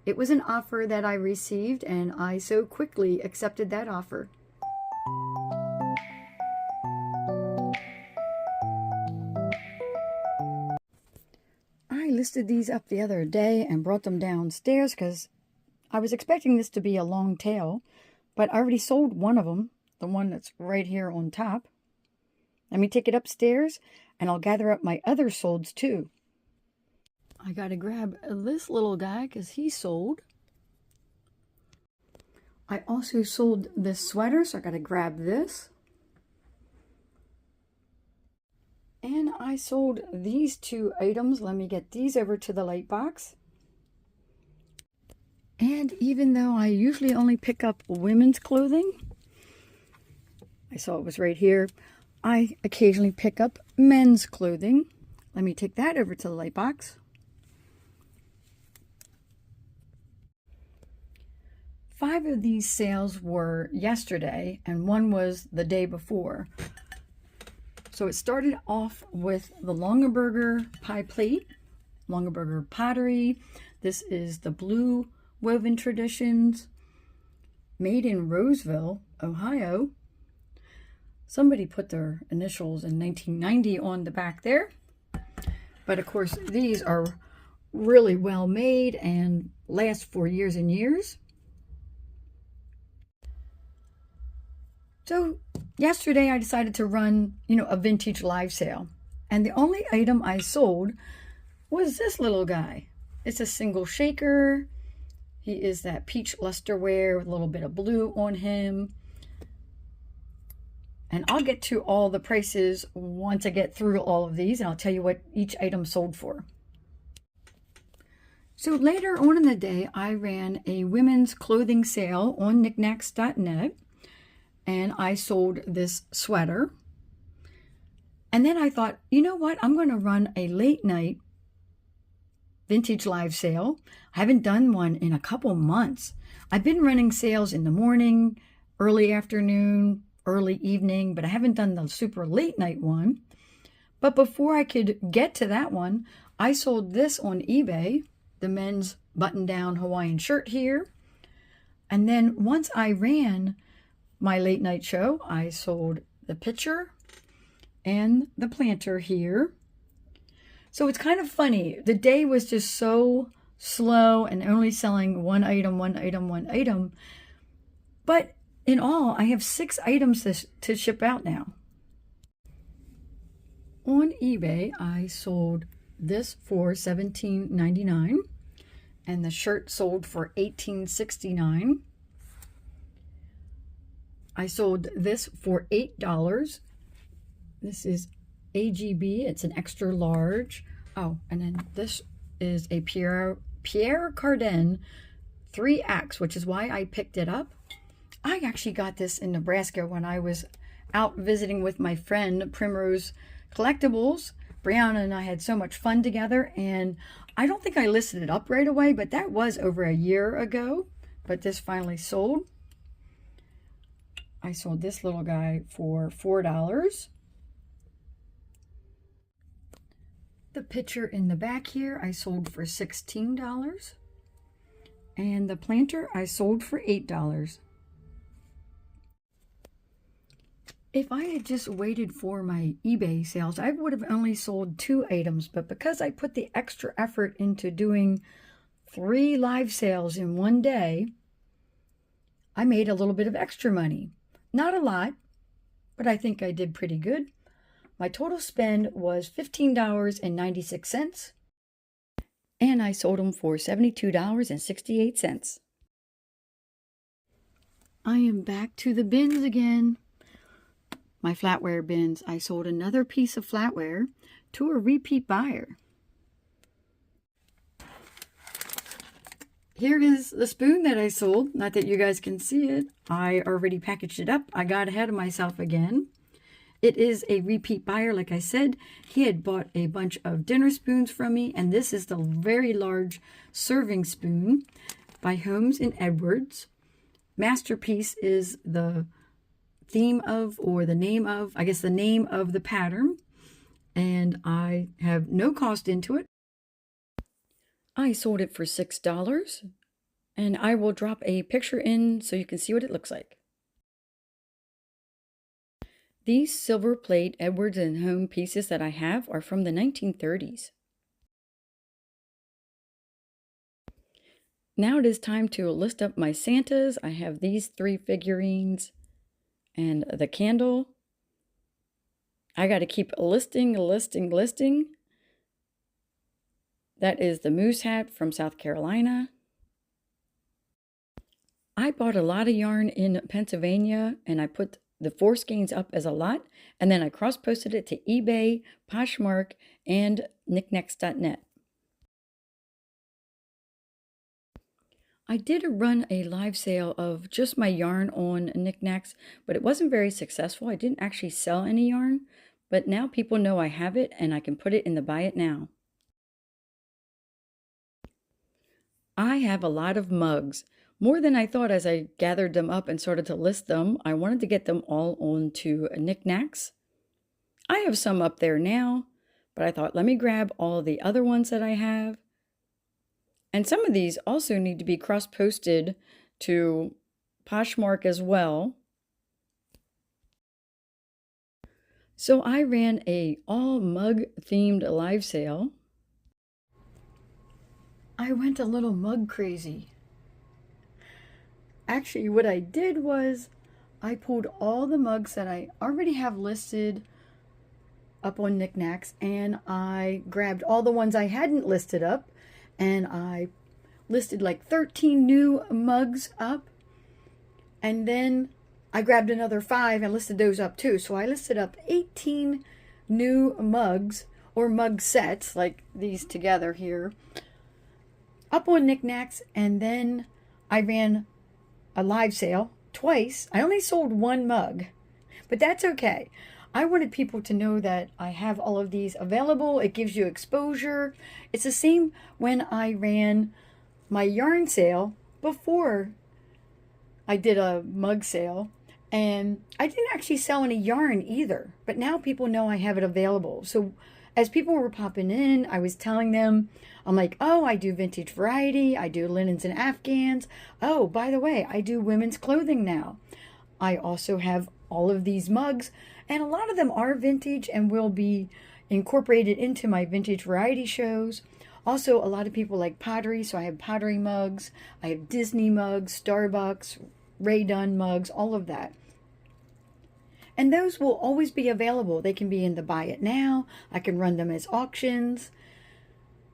It was an offer that I received, and I so quickly accepted that offer. I listed these up the other day and brought them downstairs because I was expecting this to be a long tail, but I already sold one of them, the one that's right here on top. Let me take it upstairs and I'll gather up my other solds too. I gotta grab this little guy because he sold. I also sold this sweater, so I gotta grab this. And I sold these two items. Let me get these over to the light box. And even though I usually only pick up women's clothing, I saw it was right here, I occasionally pick up men's clothing. Let me take that over to the light box. 5 of these sales were yesterday and 1 was the day before. So it started off with the Longaberger pie plate, Longaberger pottery. This is the Blue Woven Traditions, made in Roseville, Ohio. Somebody put their initials in 1990 on the back there. But of course, these are really well made and last for years and years. So yesterday I decided to run, a vintage live sale. And the only item I sold was this little guy. It's a single shaker. He is that peach lusterware with a little bit of blue on him. And I'll get to all the prices once I get through all of these, and I'll tell you what each item sold for. So later on in the day, I ran a women's clothing sale on Niknax.net. And I sold this sweater. And then I thought, you know what? I'm going to run a late night vintage live sale. I haven't done one in a couple months. I've been running sales in the morning, early afternoon, early evening, but I haven't done the super late night one. But before I could get to that one, I sold this on eBay, the men's button-down Hawaiian shirt here. And then once I ran my late night show, I sold the pitcher and the planter here. So it's kind of funny. The day was just so slow and only selling one item. But in all, I have 6 items to ship out now. On eBay, I sold this for $17.99 and the shirt sold for $18.69. I sold this for $8. This is AGB. It's an extra large. Oh, and then this is a Pierre Cardin 3X, which is why I picked it up. I actually got this in Nebraska when I was out visiting with my friend Primrose Collectibles. Brianna and I had so much fun together, and I don't think I listed it up right away, but that was over a year ago. But this finally sold. I sold this little guy for $4. The pitcher in the back here I sold for $16. And the planter I sold for $8. If I had just waited for my eBay sales, I would have only sold 2 items. But because I put the extra effort into doing 3 live sales in one day, I made a little bit of extra money. Not a lot, but I think I did pretty good. My total spend was $15.96, and I sold them for $72.68. I am back to the bins again. My flatware bins. I sold another piece of flatware to a repeat buyer. Here is the spoon that I sold. Not that you guys can see it. I already packaged it up. I got ahead of myself again. It is a repeat buyer, like I said. He had bought a bunch of dinner spoons from me, and this is the very large serving spoon by Holmes & Edwards. Masterpiece is the theme of, or the name of, I guess the name of the pattern. And I have no cost into it. I sold it for $6. And I will drop a picture in so you can see what it looks like. These silver plate Edwards and Home pieces that I have are from the 1930s. Now it is time to list up my Santas. I have these 3 figurines and the candle. I got to keep listing. That is the moose hat from South Carolina. I bought a lot of yarn in Pennsylvania, and I put the 4 skeins up as a lot, and then I cross-posted it to eBay, Poshmark, and Niknax.net. I did run a live sale of just my yarn on Niknax, but it wasn't very successful. I didn't actually sell any yarn, but now people know I have it, and I can put it in the Buy It Now. I have a lot of mugs. More than I thought as I gathered them up and started to list them. I wanted to get them all onto Niknax. I have some up there now, but I thought, let me grab all the other ones that I have. And some of these also need to be cross-posted to Poshmark as well. So I ran a all mug themed live sale. I went a little mug crazy. Actually, what I did was I pulled all the mugs that I already have listed up on Niknax, and I grabbed all the ones I hadn't listed up, and I listed like 13 new mugs up, and then I grabbed another 5 and listed those up too. So I listed up 18 new mugs, or mug sets like these together here, up on Niknax, and then I ran a live sale twice. I only sold 1 mug, but that's okay. I wanted people to know that I have all of these available. It gives you exposure. It's the same when I ran my yarn sale before I did a mug sale, and I didn't actually sell any yarn either, but now people know I have it available. So as people were popping in, I was telling them, I'm like, oh, I do vintage variety, I do linens and Afghans. Oh, by the way, I do women's clothing now. I also have all of these mugs, and a lot of them are vintage and will be incorporated into my vintage variety shows. Also, a lot of people like pottery, so I have pottery mugs, I have Disney mugs, Starbucks, Ray Dunn mugs, all of that. And those will always be available. They can be in the Buy It Now. I can run them as auctions.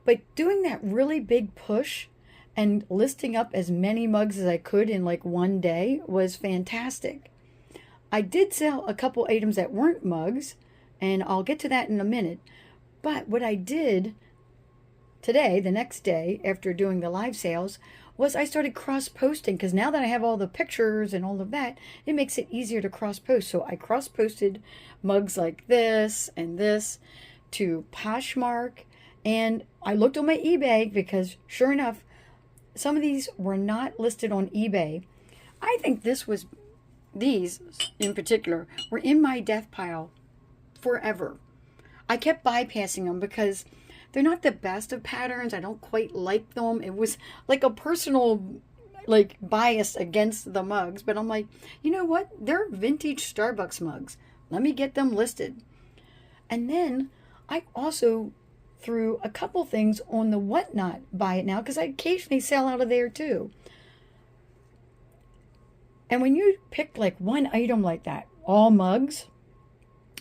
But doing that really big push and listing up as many mugs as I could in like one day was fantastic. I did sell a couple items that weren't mugs, and I'll get to that in a minute. But what I did today, the next day after doing the live sales, was I started cross-posting, because now that I have all the pictures and all of that, it makes it easier to cross-post. So I cross-posted mugs like this and this to Poshmark, and I looked on my eBay, because sure enough, some of these were not listed on eBay. I think these in particular were in my death pile forever. I kept bypassing them because they're not the best of patterns. I don't quite like them. It was like a personal bias against the mugs, but I'm like, you know what? They're vintage Starbucks mugs. Let me get them listed. And then I also threw a couple things on the Whatnot Buy It Now, because I occasionally sell out of there too. And when you pick like one item like that, all mugs,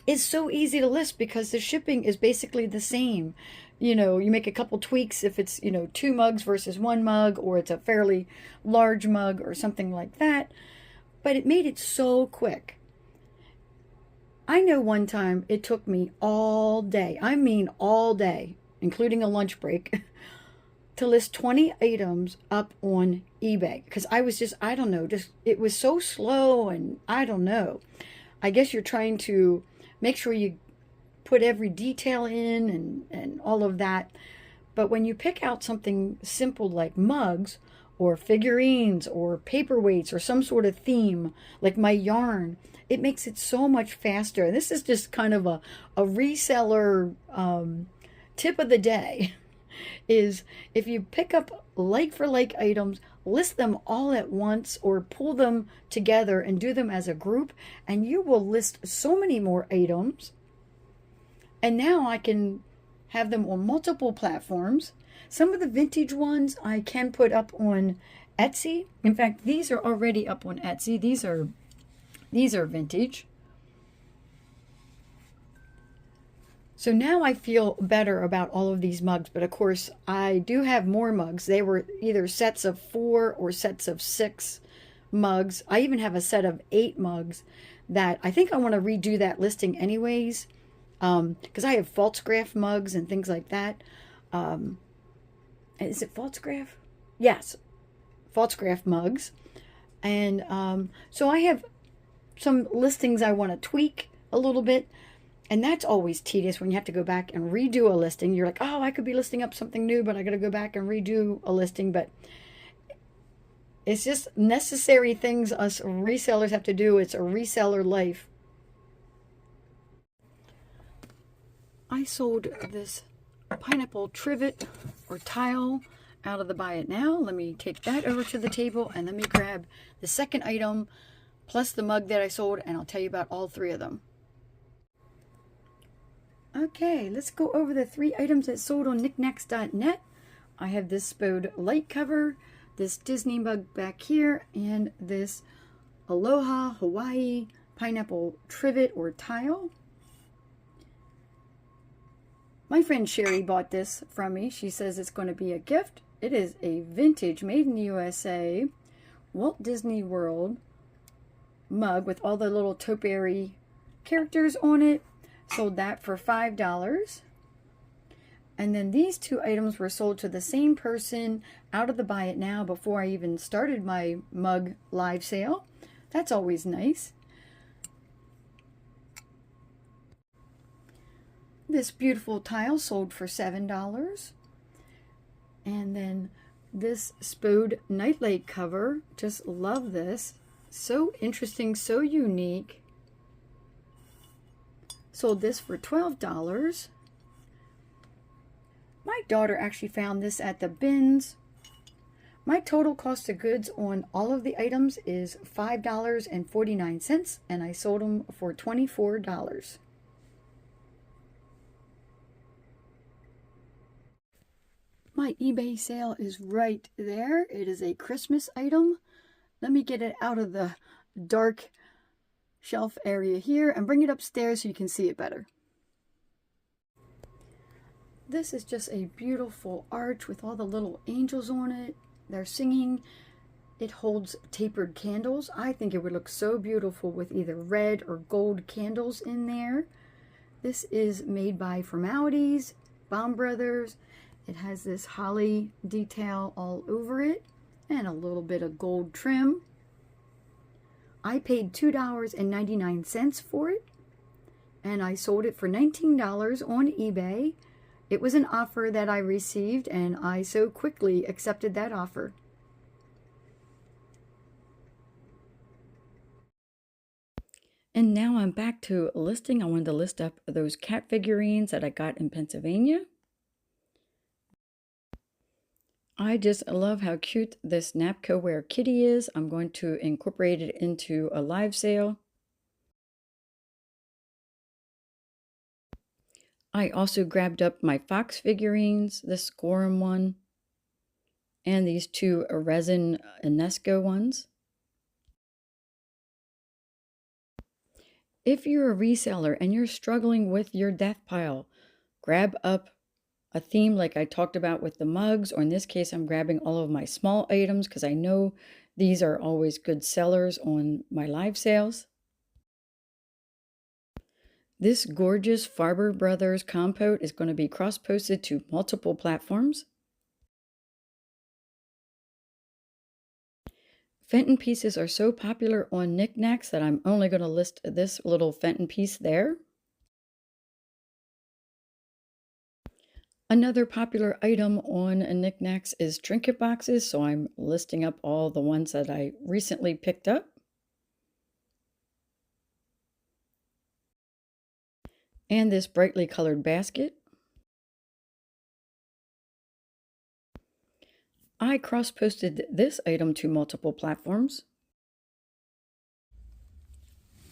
it's so easy to list because the shipping is basically the same. You know, you make a couple tweaks if it's, 2 mugs versus 1 mug, or it's a fairly large mug or something like that. But it made it so quick. I know one time it took me all day, I mean all day, including a lunch break, to list 20 items up on eBay. Because I was just, I don't know, it was so slow, and I don't know. I guess you're trying to make sure you put every detail in and all of that. But when you pick out something simple like mugs or figurines or paperweights or some sort of theme like my yarn, it makes it so much faster. And this is just kind of a reseller tip of the day, is if you pick up like for like items, list them all at once or pull them together and do them as a group, and you will list so many more items. And now I can have them on multiple platforms. Some of the vintage ones I can put up on Etsy. In fact, these are already up on Etsy. These are vintage. So now I feel better about all of these mugs, but of course I do have more mugs. They were either sets of 4 or sets of 6 mugs. I even have a set of 8 mugs that I think I want to redo that listing anyways, because I have false graph mugs and things like that. Is it false graph? Yes, false graph mugs. And so I have some listings I want to tweak a little bit. And that's always tedious when you have to go back and redo a listing. You're like, oh, I could be listing up something new, but I got to go back and redo a listing. But it's just necessary things us resellers have to do. It's a reseller life. I sold this pineapple trivet or tile out of the Buy It Now. Let me take that over to the table and let me grab the second item plus the mug that I sold, and I'll tell you about all 3 of them. Okay, let's go over the 3 items that sold on Niknax.net. I have this Spode light cover, this Disney mug back here, and this Aloha Hawaii pineapple trivet or tile. My friend Sherry bought this from me. She says it's going to be a gift. It is a vintage, made in the USA, Walt Disney World mug with all the little topiary characters on it. Sold that for $5. And then these 2 items were sold to the same person out of the Buy It Now before I even started my mug live sale. That's always nice. This beautiful tile sold for $7. And then this Spode nightlight cover, just love this. So interesting, so unique. Sold this for $12. My daughter actually found this at the bins. My total cost of goods on all of the items is $5.49, and I sold them for $24. My eBay sale is right there. It is a Christmas item. Let me get it out of the dark shelf area here and bring it upstairs so you can see it better. This is just a beautiful arch with all the little angels on it. They're singing. It holds tapered candles. I think it would look so beautiful with either red or gold candles in there. This is made by Formalities, Baum Brothers. It has this holly detail all over it and a little bit of gold trim. I paid $2.99 for it, and I sold it for $19 on eBay. It was an offer that I received, and I so quickly accepted that offer. And now I'm back to listing. I wanted to list up those cat figurines that I got in Pennsylvania. I just love how cute this Napco-ware kitty is. I'm going to incorporate it into a live sale. I also grabbed up my fox figurines, this Gorham one, and these 2 resin Enesco ones. If you're a reseller and you're struggling with your death pile, grab up a theme like I talked about with the mugs, or in this case, I'm grabbing all of my small items because I know these are always good sellers on my live sales. This gorgeous Farber Brothers compote is going to be cross-posted to multiple platforms. Fenton pieces are so popular on Niknax that I'm only going to list this little Fenton piece there. Another popular item on Niknax is trinket boxes, so I'm listing up all the ones that I recently picked up. And this brightly colored basket. I cross-posted this item to multiple platforms.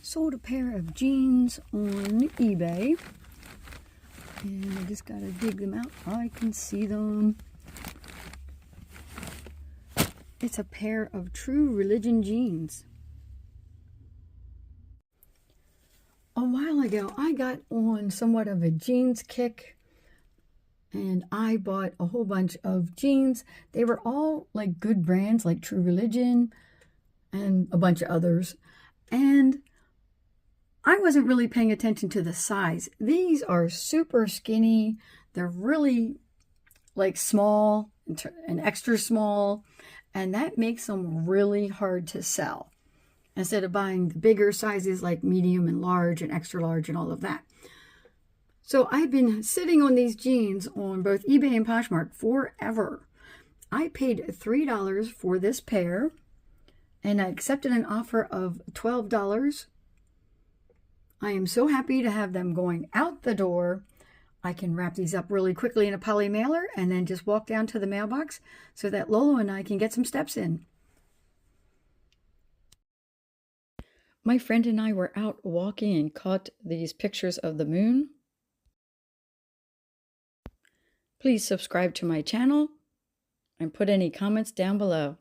Sold a pair of jeans on eBay. And I just gotta dig them out. I can see them. It's a pair of True Religion jeans. A while ago, I got on somewhat of a jeans kick, and I bought a whole bunch of jeans. They were all like good brands, like True Religion and a bunch of others. And I wasn't really paying attention to the size. These are super skinny. They're really like small and extra small, and that makes them really hard to sell instead of buying the bigger sizes like medium and large and extra large and all of that. So I've been sitting on these jeans on both eBay and Poshmark forever. I paid $3 for this pair, and I accepted an offer of $12. I am so happy to have them going out the door. I can wrap these up really quickly in a poly mailer and then just walk down to the mailbox so that Lolo and I can get some steps in. My friend and I were out walking and caught these pictures of the moon. Please subscribe to my channel and put any comments down below.